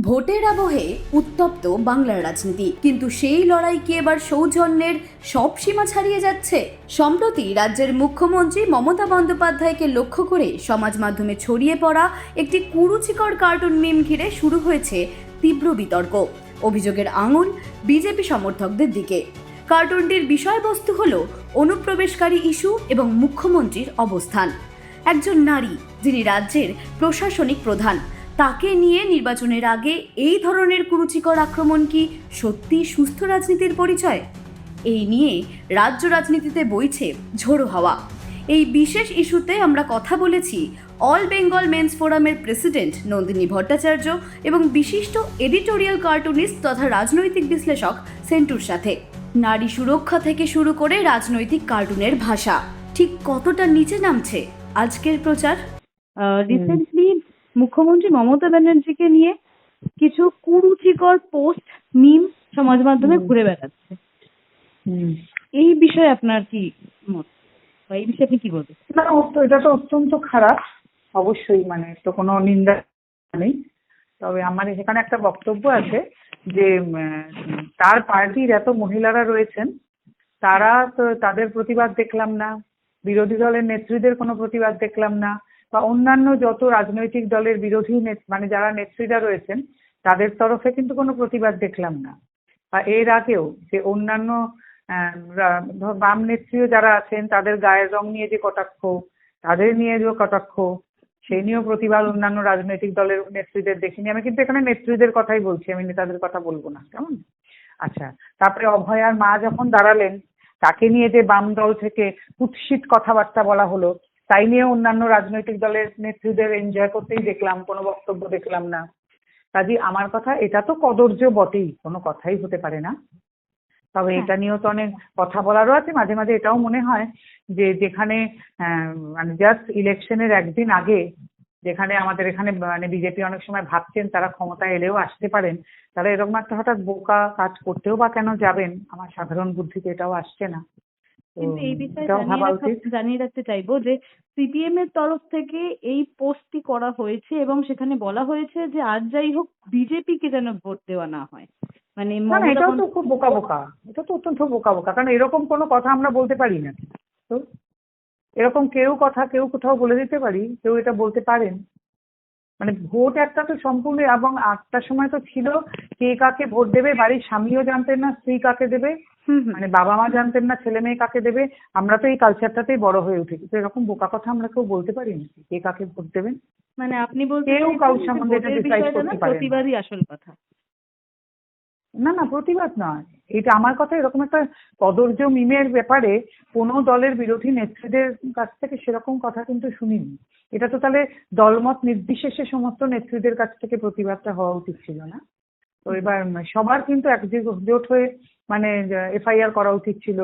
ভোটের আবহে উত্তপ্ত বাংলার রাজনীতি, কিন্তু সেই লড়াই কি এবার সৌজন্যের সব সীমা ছাড়িয়ে যাচ্ছে? সম্প্রতি রাজ্যের মুখ্যমন্ত্রী মমতা বন্দ্যোপাধ্যায়কে লক্ষ্য করে সমাজ মাধ্যমে ছড়িয়ে পড়া একটি কুরুচিকর কার্টুন মিম ঘিরে শুরু হয়েছে তীব্র বিতর্ক। অভিযোগের আঙুল বিজেপি সমর্থকদের দিকে। কার্টুনটির বিষয়বস্তু হল অনুপ্রবেশকারী ইস্যু এবং মুখ্যমন্ত্রীর অবস্থান। একজন নারী যিনি রাজ্যের প্রশাসনিক প্রধান, তাকে নিয়ে নির্বাচনের আগে এই ধরনের কুরুচিকর আক্রমণ কি সত্যি সুস্থ রাজনীতির পরিচয়? এই নিয়ে রাজ্য রাজনীতিতে বইছে ঝোড়ো হাওয়া। এই বিশেষ ইস্যুতে আমরা কথা বলেছি অল বেঙ্গল মেন্স ফোরামের প্রেসিডেন্ট নন্দিনী ভট্টাচার্য এবং বিশিষ্ট এডিটোরিয়াল কার্টুনিস্ট তথা রাজনৈতিক বিশ্লেষক সেন্টুর সাথে। নারী সুরক্ষা থেকে শুরু করে রাজনৈতিক কার্টুনের ভাষা ঠিক কতটা নিচে নামছে আজকের প্রচার? রিসেন্টলি মুখ্যমন্ত্রী মমতা ব্যানার্জিকে নিয়ে কিছু কুরুচিকর পোস্ট মিম সমাজ মাধ্যমে ঘুরে বেড়াচ্ছে। এই বিষয়ে আপনার কি মত, বা এই বিষয়ে আপনি কি বলবেন? না, এটা তো অত্যন্ত খারাপ, অবশ্যই, তো কোনো নিন্দা নেই। তবে আমার এখানে একটা বক্তব্য আছে যে তার পার্টির এত মহিলারা রয়েছেন, তারা তো তাদের প্রতিবাদ দেখলাম না, বিরোধী দলের নেত্রীদের কোনো প্রতিবাদ দেখলাম না, বা অন্যান্য যত রাজনৈতিক দলের বিরোধী যারা নেত্রীরা রয়েছেন তাদের তরফে কিন্তু কোনো প্রতিবাদ দেখলাম না। বা এর আগেও যে অন্যান্য বাম নেত্রীও যারা আছেন তাদের গায়ের রং নিয়ে যে কটাক্ষ, তাদের নিয়ে যে কটাক্ষ, সেই নিয়েও প্রতিবাদ অন্যান্য রাজনৈতিক দলের নেত্রীদের দেখিনি। আমি কিন্তু এখানে নেত্রীদের কথাই বলছি, আমি নেতাদের কথা বলবো না, কেমন? আচ্ছা, তারপরে অভয়ার মা যখন দাঁড়ালেন, তাকে নিয়ে যে বাম দল থেকে কুৎসিত কথাবার্তা বলা হলো, তাই নিয়ে অন্যান্য রাজনৈতিক দলের নেত্রীদের এনজয় করতেই দেখলাম, কোনো বক্তব্য দেখলাম না। কাজে আমার কথা, এটা তো কদর্য বটেই, কোনো কথাই হতে পারে না। তবে এটা নিয়েও তো অনেক কথা বলারও আছে। মাঝে মাঝে এটাও মনে হয় যে যেখানে জাস্ট ইলেকশনের একদিন আগে যেখানে আমাদের এখানে বিজেপি অনেক সময় ভাবছেন তারা ক্ষমতায় এলেও আসতে পারেন, তারা এরকম একটা হঠাৎ বোকা কাজ করতেও বা কেন যাবেন, আমার সাধারণ বুদ্ধিতে এটাও আসছে না। কিন্তু এই বিষয়ে জানিয়ে রাখতে চাইবো যে সিপিএম এর তরফ থেকে এই পোস্টটি করা হয়েছে এবং সেখানে বলা হয়েছে যে আর যাই হোক বিজেপি কে যেন ভোট দেওয়া না হয়। না, এটাও তো খুব বোকা, এটা তো অত্যন্ত বোকা, কারণ এরকম কোনো কথা আমরা বলতে পারি না। তো এরকম কেউ কোথাও বলে দিতে পারি, কেউ এটা বলতে পারেন? ভোট একটা তো সম্পূর্ণ, এবং 8টার সময় তো ছিল কে কাকে ভোট দেবে, বাড়ির স্বামীও জানতেন না স্ত্রী কাকে দেবে, বাবা মা জানতেন না ছেলে মেয়ে কাকে দেবে। আমরা তো এই কালচারটাতেই বড় হয়ে উঠেছি, তো এরকম বোকা কথা আমরা কেউ বলতে পারি না কে কাকে ভোট দেবেন। আপনি বলতে কেউ কারোর সম্বন্ধে এটা ডিসাইড করতে পারে না। প্রতিবাদই আসল কথা। না, প্রতিবাদ নয় এটা। আমার কথা, এরকম একটা কদর্য মিমের ব্যাপারে কোনো দলের বিরোধী নেত্রীদের কাছ থেকে সেরকম কথা কিন্তু শুনিনি। এটা তো তাহলে দলমত নির্বিশেষে সমস্ত নেত্রীদের কাছ থেকে প্রতিবাদটা হওয়া উচিত ছিল না? তো এবার সবার কিন্তু একজোট হয়ে এফআইআর করা উচিত ছিল,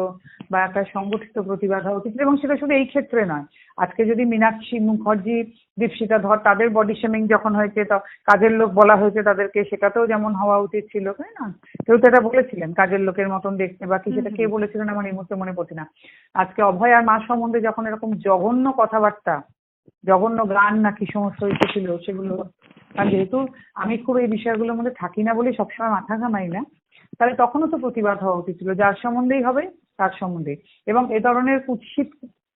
বা একটা সংগঠিত প্রতিবাদ হওয়া উচিত ছিল। এবং সেটা শুধু এই ক্ষেত্রে নয়, আজকে যদি মীনাক্ষী মুখার্জি, দীপশিতা ধর, তাদের বডি শেমিং যখন হয়েছে, তো কাজের লোক বলা হয়েছে তাদেরকে, সেটাতেও যেমন হওয়া উচিত ছিল, তাই না? কেউ তো এটা বলেছিলেন কাজের লোকের মতন দেখতে, বা কি সেটা কে বলেছিলেন আমার এই মুহূর্তে মনে পড়ছে না। আজকে অভয় আর মা সম্বন্ধে যখন এরকম জঘন্য কথাবার্তা, জঘন্য গান নাকি সমস্ত ছিল সেগুলো, কারণ যেহেতু আমি খুব এই বিষয়গুলোর মধ্যে থাকি না বলে সবসময় মাথা ঘামাই না, তাহলে তখনও তো প্রতিবাদ হওয়া উচিত ছিল, যার সম্বন্ধেই হবে তার সম্বন্ধে। এবং এ ধরনের কুৎসিত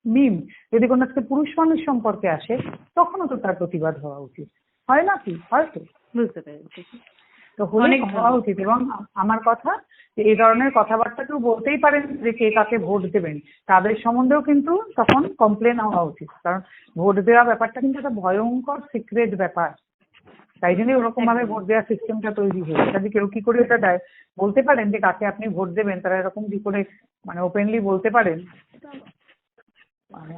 মিম যদি কোনো একটা পুরুষ মানুষ সম্পর্কে আসে, তখনও তো তার প্রতিবাদ হওয়া উচিত, হয় না কি? হয়তো বুঝতে পেরেছি, তো অনেক হওয়া উচিত। এবং আমার কথা, যে এই ধরনের কথাবার্তা কেউ বলতেই পারেন যে কে কাকে ভোট দেবেন, তাদের সম্বন্ধেও কিন্তু তখন কমপ্লেন হওয়া উচিত। কারণ ভোট দেওয়া ব্যাপারটা কিন্তু একটা ভয়ঙ্কর সিক্রেট ব্যাপার, তাই জন্যই ওরকম ভাবে ভোট দেওয়ার সিস্টেমটা তৈরি হয়েছে। কাজে কেউ কি করে এটা বলতে পারেন যে কাকে আপনি ভোট দেবেন, তারা এরকম কি করে ওপেনলি বলতে পারেন?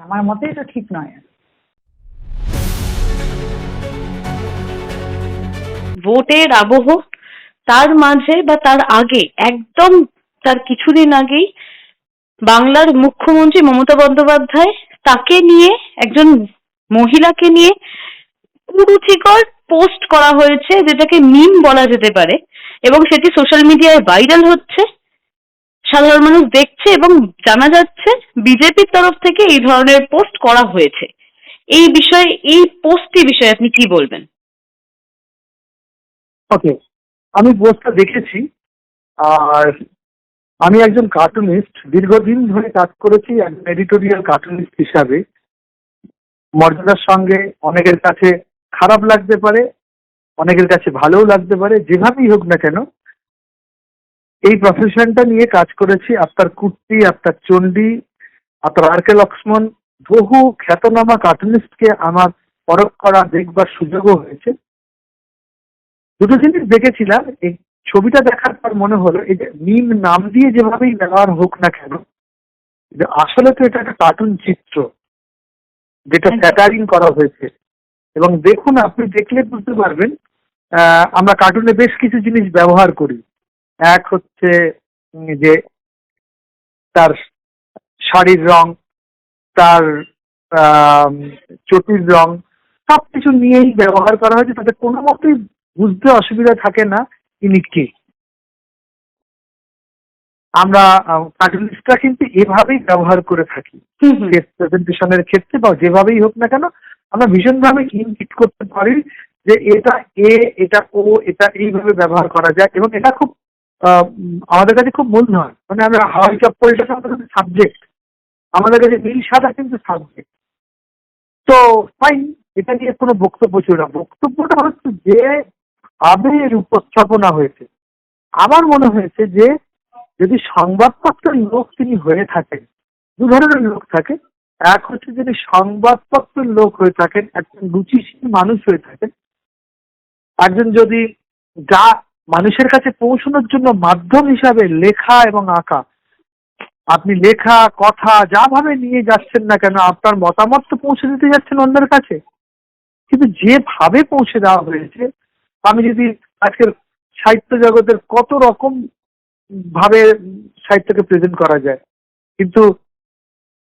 আমার মতে এটা ঠিক নয়। ভোটের আবহ, তার মাঝে বা তার আগে, একদম তার কিছুদিন আগেই বাংলার মুখ্যমন্ত্রী মমতা বন্দ্যোপাধ্যায়, তাকে নিয়ে, একজন মহিলাকে নিয়ে কুরুচিকর পোস্ট করা হয়েছে, যেটাকে মিম বলা যেতে পারে, এবং সেটি সোশ্যাল মিডিয়ায় ভাইরাল হচ্ছে, সাধারণ মানুষ দেখছে এবং জানা যাচ্ছে বিজেপির তরফ থেকে এই ধরনের পোস্ট করা হয়েছে। এই বিষয়ে, এই পোস্টটি বিষয়ে আপনি কি বলবেন? ওকে, আমি পোস্টটা দেখেছি। আর আমি একজন কার্টুনিস্ট, দীর্ঘদিন ধরে কাজ করেছি একজন এডিটোরিয়াল কার্টুনিস্ট হিসাবে। মর্যাদার সঙ্গে অনেকের কাছে খারাপ লাগতে পারে, অনেকের কাছে ভালোও লাগতে পারে, যেভাবেই হোক না কেন এই প্রফেশনটা নিয়ে কাজ করেছি। আপনার কুর্তি, আপনার চণ্ডী, আপনার আরকে লক্ষ্মণ, বহু খ্যাতনামা কার্টুনিস্টকে আমার পরখ করা, দেখবার সুযোগও হয়েছে। দুটো জিনিস দেখেছিলাম, এই ছবিটা দেখার পর মনে হলো এই যে মিম নাম দিয়ে যেভাবেই ব্যবহার হোক না কেন, যে আসলে তো এটা একটা কার্টুন চিত্র যেটা স্যাটারিং করা হয়েছে। এবং দেখুন, আপনি দেখলে বুঝতে পারবেন আমরা কার্টুনে বেশ কিছু জিনিস ব্যবহার করি। এক হচ্ছে যে তার শাড়ির রং, তার চটির রং, সবকিছু নিয়েই ব্যবহার করা হয়েছে, তাতে কোনো মতেই বুঝতে অসুবিধা থাকে না ইনি কে। আমরা কার্টুনিস্টরা কিন্তু এভাবেই ব্যবহার করে থাকি প্রেজেন্টেশনের ক্ষেত্রে, বা যেভাবেই হোক না কেন আমরা ভীষণভাবে ইঙ্গিত করতে পারি যে এটা এ, এটা ও, এটা এইভাবে ব্যবহার করা যায়। এবং এটা খুব আমাদের কাছে খুব মূল্যবান। মানে আমরা হাওয়াই চপ্পলটা আমাদের কাছে সাবজেক্ট, আমাদের কাছে নীল সাদা কিন্তু সাবজেক্ট। তো ফাইন, এটা নিয়ে কোনো বক্তব্য ছিল না। বক্তব্যটা হচ্ছে যে আবেগের উপস্থাপনা হয়েছে। আমার মনে হয়েছে যে যদি সংবাদপত্রের লোক তিনি হয়ে থাকেন, দু ধরনের লোক থাকে। এক হচ্ছে যদি সংবাদপত্রের লোক হয়ে থাকেন, একজন রুচিশীল মানুষ হয়ে থাকেন, একজন যদি যা মানুষের কাছে পৌঁছানোর জন্য মাধ্যম হিসাবে লেখা এবং আঁকা, আপনি লেখা কথা যাভাবে নিয়ে যাচ্ছেন না কেন আপনার মতামত তো পৌঁছে দিতে যাচ্ছেন অন্যের কাছে, কিন্তু যেভাবে পৌঁছে দেওয়া হয়েছে, আমি যদি আজকের সাহিত্য জগতের কত রকম ভাবে সাহিত্যকে প্রেজেন্ট করা যায়, কিন্তু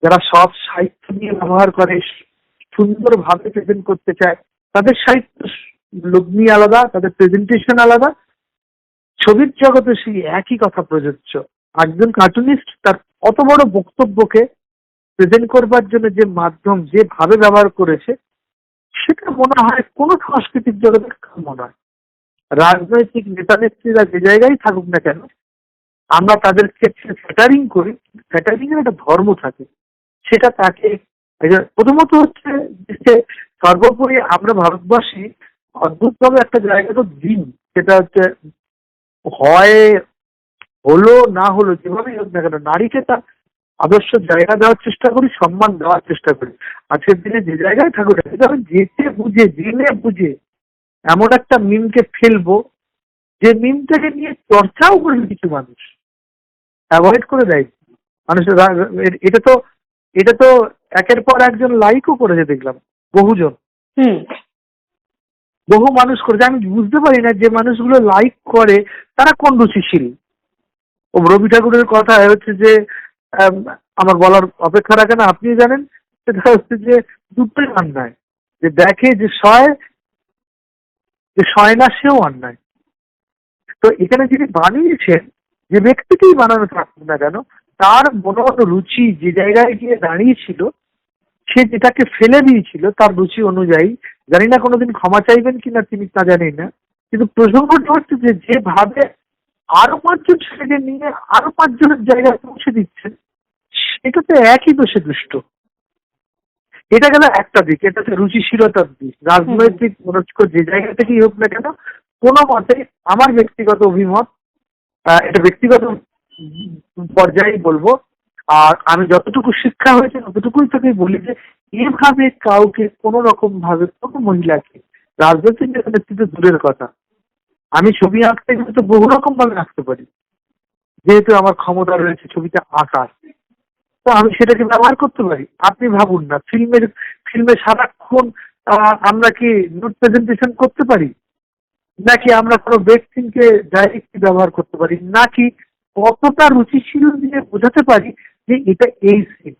যারা সব সাহিত্য নিয়ে ব্যবহার করে, সুন্দরভাবে প্রেজেন্ট করতে চায়, তাদের সাহিত্য লগ্নি আলাদা, তাদের প্রেজেন্টেশন আলাদা। ছবির জগতে সেই একই কথা প্রযোজ্য। একজন কার্টুনিস্ট তার অত বড় বক্তব্যকে প্রেজেন্ট করবার জন্য যে মাধ্যম যেভাবে ব্যবহার করেছে, সেটা মনে হয় কোনো সাংস্কৃতিক জগতে মনে হয় রাজনৈতিক নেতা নেত্রীরা যে জায়গায় থাকুক না কেন, আমরা তাদের ক্ষেত্রে ফ্যাটারিং করি। ফ্যাটারিং এর একটা ধর্ম থাকে, সেটা তাকে প্রথমত হচ্ছে যে সর্বোপরি আমরা ভারতবাসী অদ্ভুতভাবে একটা জায়গা তো দিন, সেটা হচ্ছে হয় হলো না হলো যেভাবেই হোক না কেন নারীকে তার আদর্শ জায়গা দেওয়ার চেষ্টা করি, সম্মান দেওয়ার চেষ্টা করি। আজকের দিনে যে জায়গায় থাকুক আমি যেতে বুঝে, জেনে বুঝে এমন একটা মিমকে ফেলবো যে মিমটাকে নিয়ে চর্চাও করবে কিছু মানুষ, অ্যাভয়েড করে দেয় মানুষের। এটা তো একের পর একজন লাইকও করেছে, দেখলাম বহুজন, বহু মানুষ করেছে। আমি বুঝতে পারি না যে মানুষগুলো লাইক করে তারা কোন রুচিশীল। ও রবি ঠাকুরের কথা হচ্ছে যে আমার বলার অপেক্ষা রাখে না, আপনি জানেন, সেটা হচ্ছে যে দুটোই অন্যায়। যে দেখে যে সয় না, সেও অন্যায়। তো এখানে যিনি বানিয়েছেন, যে ব্যক্তিকেই বানানো থাকুক না কেন, তার মনোগত রুচি যে জায়গায় গিয়ে দাঁড়িয়েছিল, সে যেটাকে ফেলে দিয়েছিল তার রুচি অনুযায়ী, জানি না কোনোদিন ক্ষমা চাইবেন কিনা তিনি তা জানি না, কিন্তু প্রসঙ্গটা হচ্ছে যে যেভাবে আরো পাঁচজন সেটাকে নিয়ে আরো পাঁচজনের জায়গায় পৌঁছে দিচ্ছেন, সেটা তো একই দোষে দুষ্ট। এটা গেল একটা দিক, এটা হচ্ছে রুচিশীলতার দিক। রাজনৈতিক মনস্ক যে জায়গা থেকেই হোক না কেন, কোনো মতে আমার ব্যক্তিগত অভিমত, এটা ব্যক্তিগত পর্যায়ে বলবো, আর আমি যতটুকু শিক্ষা হয়েছে ততটুকুই তোকে বলি যে এভাবে কাউকে কোন রকম ভাবে কোনো মহিলাকে রাজনৈতিক নেতৃত্ব দূরের কথা, আমি ছবি আঁকতে গেলে তো বহু রকম ভাবে আঁকতে পারি, যেহেতু আমার ক্ষমতা রয়েছে ছবিটা আঁকার, তো আমি সেটাকে ব্যবহার করতে পারি। আপনি ভাবুন না, ফিল্মে সারাক্ষণ আমরা কি নোট প্রেজেন্টেশন করতে পারি, নাকি আমরা কোনো ব্যক্তিকে ডাইরেক্টলি ব্যবহার করতে পারি, নাকি কতটা রুচিশীল দিয়ে বোঝাতে পারি যে এটা এই সিন।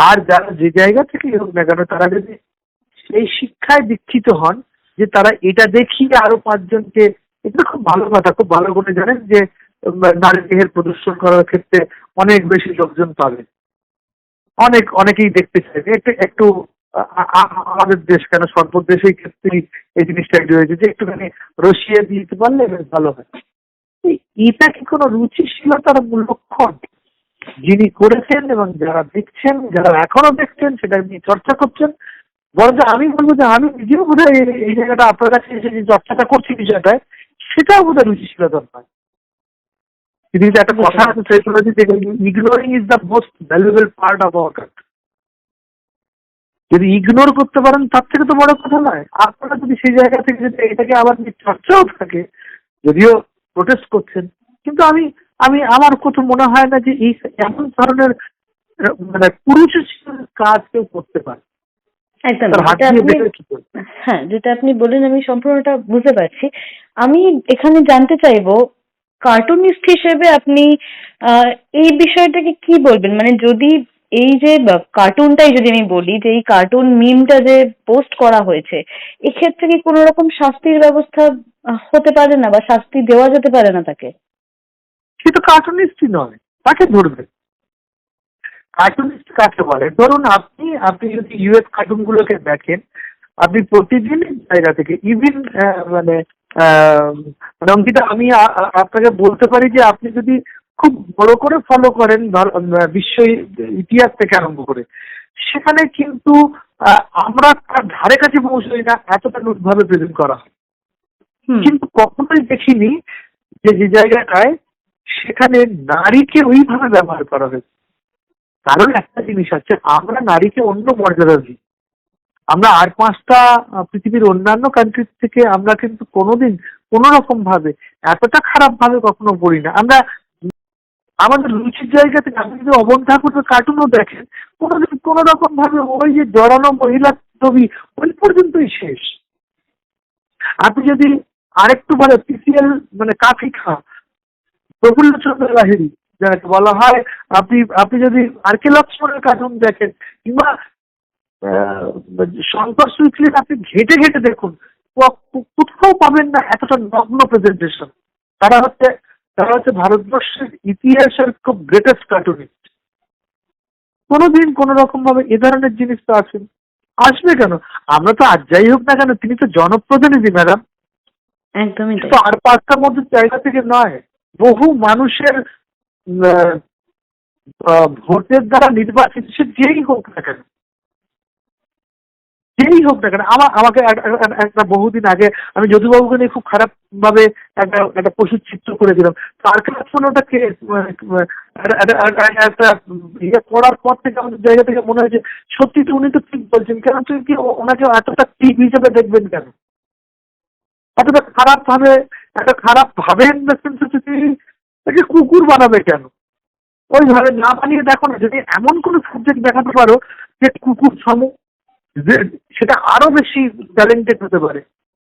আর যারা যে জায়গা থেকে হোক না কেন, তারা যদি সেই শিক্ষায় দীক্ষিত হন যে তারা এটা দেখিয়ে আরো পাঁচজনকে, এটা খুব ভালো কথা, খুব ভালো করে জানেন যে নারী দেহের প্রদর্শন করার ক্ষেত্রে অনেক বেশি লোকজন পাবে, অনেকেই দেখতে চাইবে, একটু আমাদের দেশ কেন সর্বদেশ এই ক্ষেত্রেই এই জিনিসটা একটু হয়েছে যে একটুখানি রসিয়ে দিতে পারলে বেশ ভালো হয়। এটা কি কোনো রুচিশীলতার লক্ষণ? যিনি করেছেন এবং যারা দেখছেন, যারা এখনো দেখছেন, সেটা নিয়ে চর্চা করছেন, বরঞ্চ আমি বলবো যে আমি নিজেও বোধহয় এই জায়গাটা আপনার কাছে এসে যে চর্চাটা করছি বিষয়টায়, সেটাও বোধহয় রুচিশীলতার নয়। পৃথিবীতে একটা কথা আছে সাইকোলজি থেকে, ignoring is the most valuable part of our country. যদি ইগনোর করতে পারেন তার থেকে তো বড় কথা নয়। আপনারা যদি সেই জায়গা থেকে যদি এটাকে আবার চর্চাও থাকে, যদিও প্রোটেস্ট করছেন, কিন্তু আমি আমি আমার কোথাও মনে হয় না যে এই এমন ধরনের মানে পুরুষ কাজ কেউ করতে পারে। একদম তার হাত যেটা দিয়ে আপনি দেখে কি করে। হ্যাঁ যেটা আপনি বললেন আমি সম্পূর্ণটা বুঝতে পারছি। আমি এখানে জানতে চাইবো কার্টুনিস্ট হিসেবে আপনি আহ, এই বিষয়টাকে কি বলবেন, মানে যদি এই যে কার্টুনটাই যদি আমি বলি যে এই কার্টুন মিমটা যে পোস্ট করা হয়েছে, এক্ষেত্রে কি কোনো রকম শাস্তির ব্যবস্থা হতে পারে না বা শাস্তি দেওয়া যেতে পারে না তাকে? সে তো কার্টুনিস্টই নয়, তাকে ধরবে। কার্টুনিস্ট কাকে বলে? ধরুন আপনি আপনি যদি ইউএস কার্টুন গুলোকে দেখেন, আপনি প্রতিদিন জায়গা থেকে ইভিন মানে মানে অঙ্কিতা আমি আপনাকে বলতে পারি যে আপনি যদি খুব বড় করে ফলো করেন বিশ্ব ইতিহাস থেকে আরম্ভ করে, সেখানে কিন্তু আমরা তার ধারে কাছে পৌঁছই না, এতটা লুটভাবে প্রেজেন্ট করা হয়। কিন্তু কখনোই দেখিনি যে যে জায়গাটায় সেখানে নারীকে ওইভাবে ব্যবহার করা হয়েছে। কারণ একটা জিনিস আছে, আমরা নারীকে অন্য মর্যাদা দিই। আমরা আর 5টা পৃথিবীর অন্যান্য কান্ট্রির থেকে আমরা কিন্তু কোনোদিন কোন রকম ভাবে এতটা খারাপ ভাবে কখনো পড়ি না। আমরা আমাদের রুচির জায়গা থেকে, আপনি যদি অবন ঠাকুরের কার্টুনও দেখেন, কোনোদিন কোন রকম ভাবে ওই যে জড়ানো মহিলা ছবি ওই পর্যন্তই শেষ। আপনি যদি আরেকটু বলে পিসিএল মানে কাফি খা, প্রফুল্লচন্দ্র লাহিড়ী যাকে বলা হয়, আপনি আপনি যদি আর.কে লক্ষ্মণের কার্টুন দেখেন, কিংবা শঙ্কর সুইটলির আপনি ঘেটে ঘেটে দেখুন, কোথাও পাবেন না এতটা নগ্ন প্রেজেন্টেশন। তারা হচ্ছে ভারতবর্ষের ইতিহাসের খুব গ্রেটেস্ট কার্টুনিস্ট। কোনোদিন কোন রকম ভাবে এ ধরনের জিনিস তো আসবে কেন? আমরা তো আর যাই হোক না কেন, তিনি তো জনপ্রতিনিধি ম্যাডাম। একদমই তো আর 5টার মধ্যে জায়গা থেকে নয়, বহু মানুষের ভোটের দ্বারা নির্বাচিত সে যেই হোক না কেন, যেই হোক না কেন। আমাকে একটা বহুদিন আগে আমি যদুবাবুকে নিয়ে খুব খারাপ ভাবে একটা পশুর চিত্র করে দিলাম। তার কাছে ওটাকে একটা ইয়ে পড়ার পর থেকে আমাদের জায়গা থেকে মনে হয়েছে সত্যি তো উনি তো ঠিক বলছেন। কেন তুই কি ওনাকে এতটা ঠিক হিসেবে দেখবেন কেন? এতটা খারাপ ভাবেন তাকে কুকুর বানাবে কেন? ওইভাবে না বানিয়ে দেখো না, যদি এমন কোন সাবজেক্ট দেখাতে পারো যে কুকুর সেটা আরো বেশি ট্যালেন্টেড হতে পারে,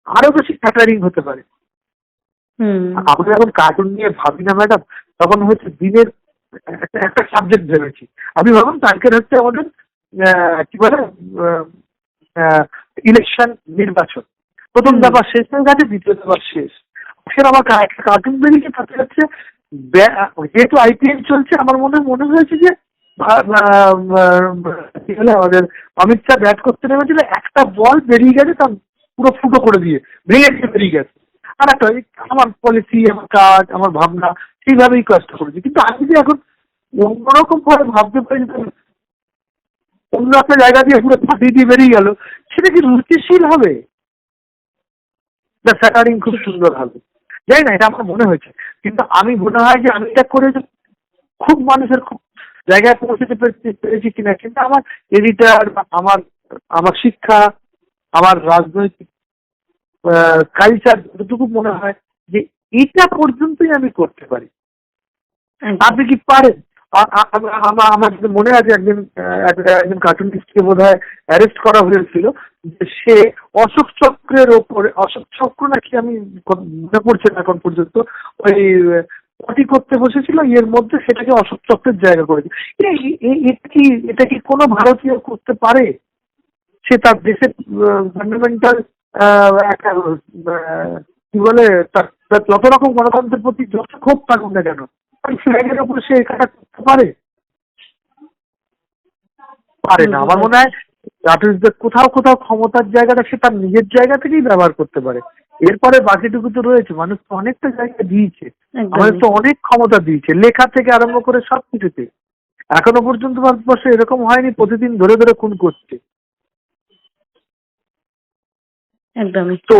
আরো বেশি ফ্যাটারিং হতে পারে। আমরা যখন কার্টুন নিয়ে ভাবি না ম্যাডাম, তখন হচ্ছে দিনের একটা সাবজেক্ট ভেবেছি। আমি ভাবুন কালকের হচ্ছে আমাদের কি বলে ইলেকশন, নির্বাচন, প্রথম ব্যাপার শেষ হয়ে গেছে, দ্বিতীয় ব্যাপার শেষ। সেটা আমার একটা কার্টুন বেরিয়েছে, তাতে হচ্ছে যেহেতু আইপিএল চলছে, আমার মনে হয়েছে যে আমাদের অমিত শাহ ব্যাট করতে নেমেছিল, একটা বল বেরিয়ে গেছে, তার পুরো ফুটো করে দিয়ে ভেঙে দিয়ে বেরিয়ে গেছে। আর একটা আমার পলিসি, আমার কাজ, আমার ভাবনা সেইভাবেই কাজটা করেছি। কিন্তু আমি যদি এখন অন্যরকম ভাবে ভাবতে পারি, অন্য একটা জায়গা দিয়ে পুরো ফাটিয়ে দিয়ে বেরিয়ে গেল, সেটা কি রুচিশীল হবে? ফ্যাটারিং খুব সুন্দর হবে, জানি না, এটা আমার মনে হয়েছে। কিন্তু আমি মনে হয় যে আমি এটা করে খুব মানুষের খুব জায়গায় পৌঁছতে পেরেছি কিনা। কিন্তু আমার এডিটার, আমার শিক্ষা, আমার রাজনৈতিক কালচার, যতটুকু মনে হয় যে এটা পর্যন্তই আমি করতে পারি। আপনি কি পারেন? আমার মনে আছে একজন কার্টুনিস্টকে বোধ হয় অ্যারেস্ট করা হয়েছিল, সে অশোক চক্রের ওপরে, অশোক চক্র নাকি, আমি মনে পড়ছে না এখন পর্যন্ত, ওই পটি করতে বসেছিল, এর মধ্যে সেটাকে অশোক চক্রের জায়গা করেছে। এটা কি কোনো ভারতীয় করতে পারে? সে তার দেশের ফান্ডামেন্টাল একটা কি বলে, তার যত রকম গণতন্ত্রের প্রতি যত ক্ষোভ থাকুক না কেন, ফ্ল্যাগের ওপরে সে এটা করতে পারে না। আমার মনে হয় আর্টিস্টদের কোথাও কোথাও ক্ষমতার জায়গাটা সে তার নিজের জায়গা থেকেই ব্যবহার করতে পারে। এরপরে বাকিটুকু তো রয়েছে, মানুষ তো অনেকটা জায়গা দিয়েছে, আমাদের তো অনেক ক্ষমতা দিয়েছে, লেখা থেকে আরম্ভ করে সবকিছুতে। এখনো পর্যন্ত ভারতবর্ষে এরকম হয়নি প্রতিদিন ধরে ধরে খুন করছে। একদমই। তো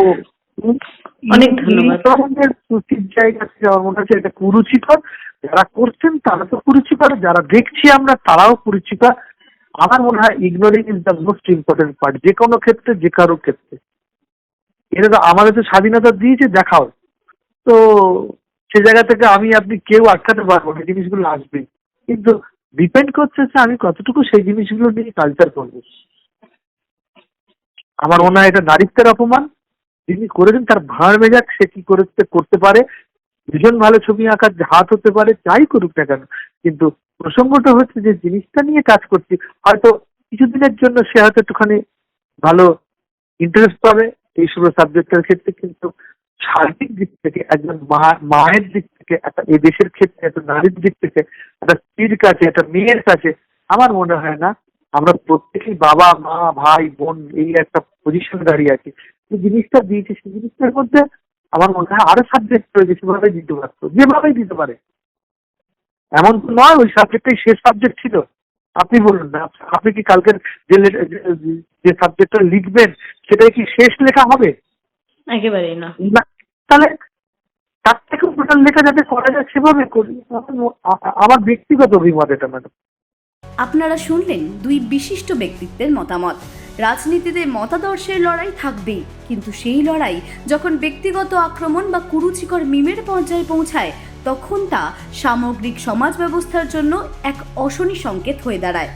অনেক ধন্যবাদ। এই ধরনের ত্রুটির জায়গা থেকে আমার মনে হচ্ছে এটা কুরুচিকর। যারা করছেন তারা তো কুরুচিকর, যারা দেখছি আমরা তারাও কুরুচিকর। আমার মনে হয় ignoring is the most important part, যে কোনো ক্ষেত্রে, যে কারো ক্ষেত্রে। এটা তো আমাদের তো স্বাধীনতা দিয়েছে, দেখাও। তো সে জায়গা থেকে আমি আপনি কেউ আটকাতে পারবো না, জিনিসগুলো আসবে। কিন্তু ডিপেন্ড করছে যে আমি কতটুকু সেই জিনিসগুলো নিয়ে কালচার করবো। আমার মনে হয় এটা নারীত্বের অপমান। যিনি করেছেন তার ভাঁড় মেজাক, সে কি করতে পারে, ভীষণ ভালো ছবি আঁকার হাত হতে পারে, যাই করুক না কেন। কিন্তু প্রসঙ্গটা হচ্ছে যে জিনিসটা নিয়ে কাজ করছি, হয়তো কিছুদিনের জন্য সে হয়তো একটুখানি ভালো ইন্টারেস্ট পাবে এইসব সাবজেক্টের ক্ষেত্রে, কিন্তু সার্বিক দিক থেকে একজন মায়ের দিক থেকে, একটা এই দেশের ক্ষেত্রে একটা নারীর দিক থেকে, একটা স্ত্রীর কাছে, একটা মেয়ের কাছে আমার মনে হয় না আমরা প্রত্যেকেই বাবা মা ভাই বোন এই একটা পজিশনে দাঁড়িয়ে আছি। যে জিনিসটা দিয়েছে সেই জিনিসটার মধ্যে আমার মনে হয় আরো সাবজেক্ট রয়েছে, সেভাবে দিতে পারতো, যেভাবেই দিতে পারে। এমন তো নয় ওই সাবজেক্টটাই শেষ সাবজেক্ট ছিল। আপনি বলুন না, আপনি কি কালকের যে সাবজেক্টটা লিখবেন সেটাই কি শেষ লেখা হবে? একেবারেই না। না। তাহলে তার থেকে টোটাল লেখা যাতে করা যায় সেভাবে করি, আমার ব্যক্তিগত অভিমত এটা ম্যাডাম। আপনারা শুনলেন দুই বিশিষ্ট ব্যক্তিত্বের মতামত। রাজনীতিতে মতাদর্শের লড়াই থাকবেই, কিন্তু সেই লড়াই যখন ব্যক্তিগত আক্রমণ বা কুরুচিকর মিমের পর্যায়ে পৌঁছায়, তখন তা সামগ্রিক সমাজ ব্যবস্থার জন্য এক অশনি সংকেত হয়ে দাঁড়ায়।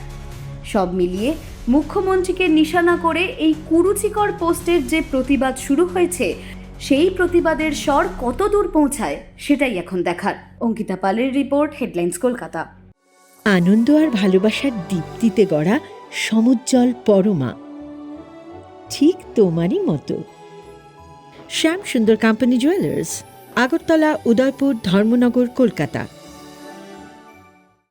সব মিলিয়ে মুখ্যমন্ত্রীকে নিশানা করে এই কুরুচিকর পোস্টের যে প্রতিবাদ শুরু হয়েছে, সেই প্রতিবাদের স্বর কত দূর পৌঁছায় সেটাই এখন দেখার। অঙ্কিতা পালের রিপোর্ট, হেডলাইন্স কলকাতা। আনন্দ আর ভালোবাসার দীপ্তিতে গড়া সমুজ্জ্বল পরমা, ঠিক তোমারই মতো। শ্যাম সুন্দর কোম্পানি জুয়েলার্স, আগরতলা, উদয়পুর, ধর্মনগর, কলকাতা।